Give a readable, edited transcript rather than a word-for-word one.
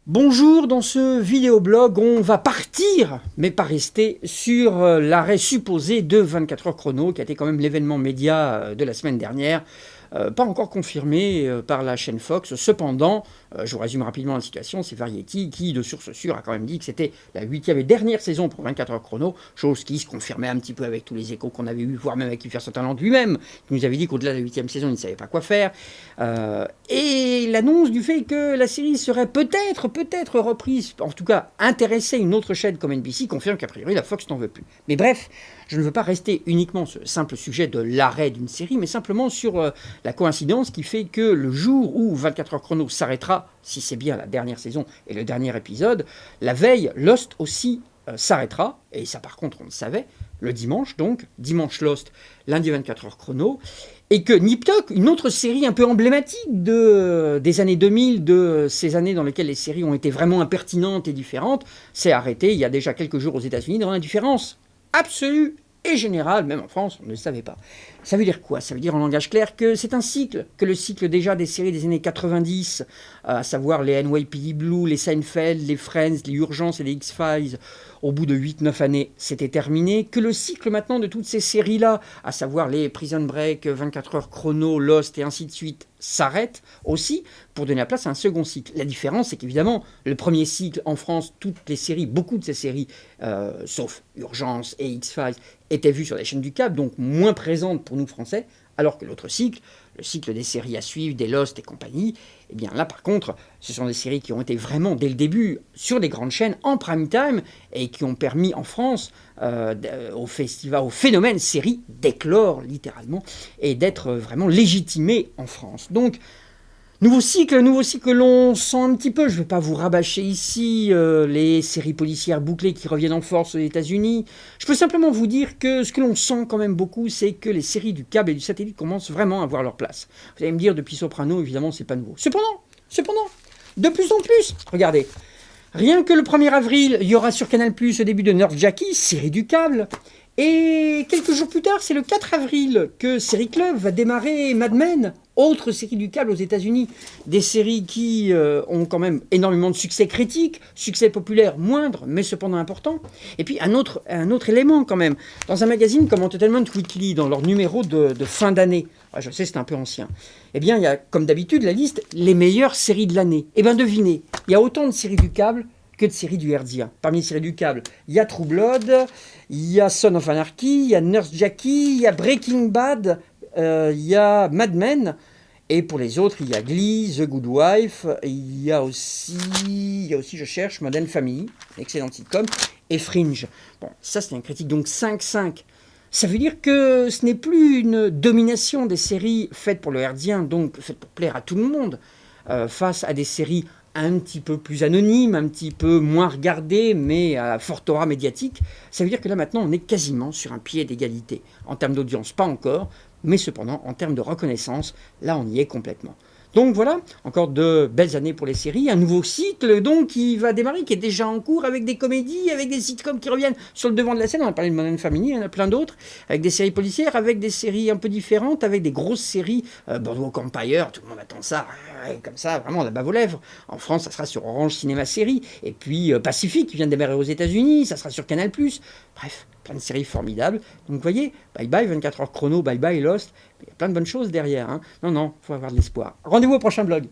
Bonjour, dans ce vidéoblog, on va partir, mais pas rester, sur l'arrêt supposé de 24 heures chrono, qui a été quand même l'événement média de la semaine dernière, pas encore confirmé par la chaîne Fox. Cependant, je vous résume rapidement la situation, c'est Variety qui, de source sûre, a quand même dit que c'était la 8e et dernière saison pour 24 heures chrono, chose qui se confirmait un petit peu avec tous les échos qu'on avait eu, voire même avec Kiefer Sutherland lui-même, qui nous avait dit qu'au-delà de la 8e saison, il ne savait pas quoi faire. Et l'annonce du fait que la série serait peut-être reprise, en tout cas intéressée une autre chaîne comme NBC, confirme qu'a priori la Fox n'en veut plus. Mais bref, je ne veux pas rester uniquement sur le simple sujet de l'arrêt d'une série, mais simplement sur la coïncidence qui fait que le jour où 24 heures chrono s'arrêtera, si c'est bien la dernière saison et le dernier épisode, la veille, Lost aussi s'arrêtera, et ça par contre on le savait, le dimanche donc, dimanche Lost, lundi 24 heures chrono, et que Nip Tuck, une autre série un peu emblématique des années 2000, de ces années dans lesquelles les séries ont été vraiment impertinentes et différentes, s'est arrêtée il y a déjà quelques jours aux États-Unis dans l'indifférence absolue et générale, même en France, on ne le savait pas. Ça veut dire quoi? Ça veut dire en langage clair que c'est un cycle, que le cycle déjà des séries des années 90, à savoir les NYPD Blue, les Seinfeld, les Friends, les Urgences et les X-Files, au bout de 8-9 années, c'était terminé, que le cycle maintenant de toutes ces séries-là, à savoir les Prison Break, 24 heures chrono, Lost et ainsi de suite, s'arrête aussi pour donner la place à un second cycle. La différence, c'est qu'évidemment, le premier cycle en France, toutes les séries, beaucoup de ces séries, sauf Urgence et X-Files, étaient vues sur les chaînes du câble, donc moins présentes pour nous Français, alors que l'autre cycle, le cycle des séries à suivre, des Lost et compagnie, eh bien là par contre, ce sont des séries qui ont été vraiment dès le début sur des grandes chaînes en prime time et qui ont permis en France au festival, au phénomène série d'éclore littéralement et d'être vraiment légitimé en France. Donc nouveau cycle, l'on sent un petit peu, je ne vais pas vous rabâcher ici les séries policières bouclées qui reviennent en force aux États-Unis. Je peux simplement vous dire que ce que l'on sent quand même beaucoup, c'est que les séries du câble et du satellite commencent vraiment à avoir leur place. Vous allez me dire, depuis Soprano, évidemment, c'est pas nouveau. Cependant, de plus en plus, regardez, rien que le 1er avril, il y aura sur Canal+, au début de Nurse Jackie, série du câble. Et quelques jours plus tard, c'est le 4 avril que Série Club va démarrer Mad Men, autre série du câble aux États-Unis. Des séries qui ont quand même énormément de succès critique, succès populaire moindre, mais cependant important. Et puis un autre élément quand même. Dans un magazine comme Entertainment Weekly, dans leur numéro de fin d'année, je sais c'est un peu ancien, eh bien il y a comme d'habitude la liste les meilleures séries de l'année. Et bien devinez, il y a autant de séries du câble que de séries du RDA. Parmi les séries du câble, il y a True Blood, il y a Son of Anarchy, il y a Nurse Jackie, il y a Breaking Bad, il y a Mad Men, et pour les autres, il y a Glee, The Good Wife, il y a aussi, je cherche, Modern Family, excellent sitcom, et Fringe. Bon, ça c'est une critique, donc 5-5. Ça veut dire que ce n'est plus une domination des séries faites pour le herdien, donc faites pour plaire à tout le monde, face à des séries un petit peu plus anonyme, un petit peu moins regardé, mais à fort aura médiatique, ça veut dire que là maintenant on est quasiment sur un pied d'égalité. En termes d'audience, pas encore, mais cependant en termes de reconnaissance, là on y est complètement. Donc voilà, encore de belles années pour les séries, un nouveau cycle donc qui va démarrer, qui est déjà en cours avec des comédies, avec des sitcoms qui reviennent sur le devant de la scène. On a parlé de Modern Family, il y en a plein d'autres, avec des séries policières, avec des séries un peu différentes, avec des grosses séries, Boardwalk Empire, tout le monde attend ça, comme ça, vraiment la bave aux lèvres. En France, ça sera sur Orange Cinéma Série, et puis Pacifique qui vient de démarrer aux États-Unis, ça sera sur Canal+. Bref, plein de séries formidables. Donc vous voyez, bye bye 24 heures chrono, bye bye Lost, il y a plein de bonnes choses derrière. Hein. Non, il faut avoir de l'espoir. Rendez-vous au prochain blog.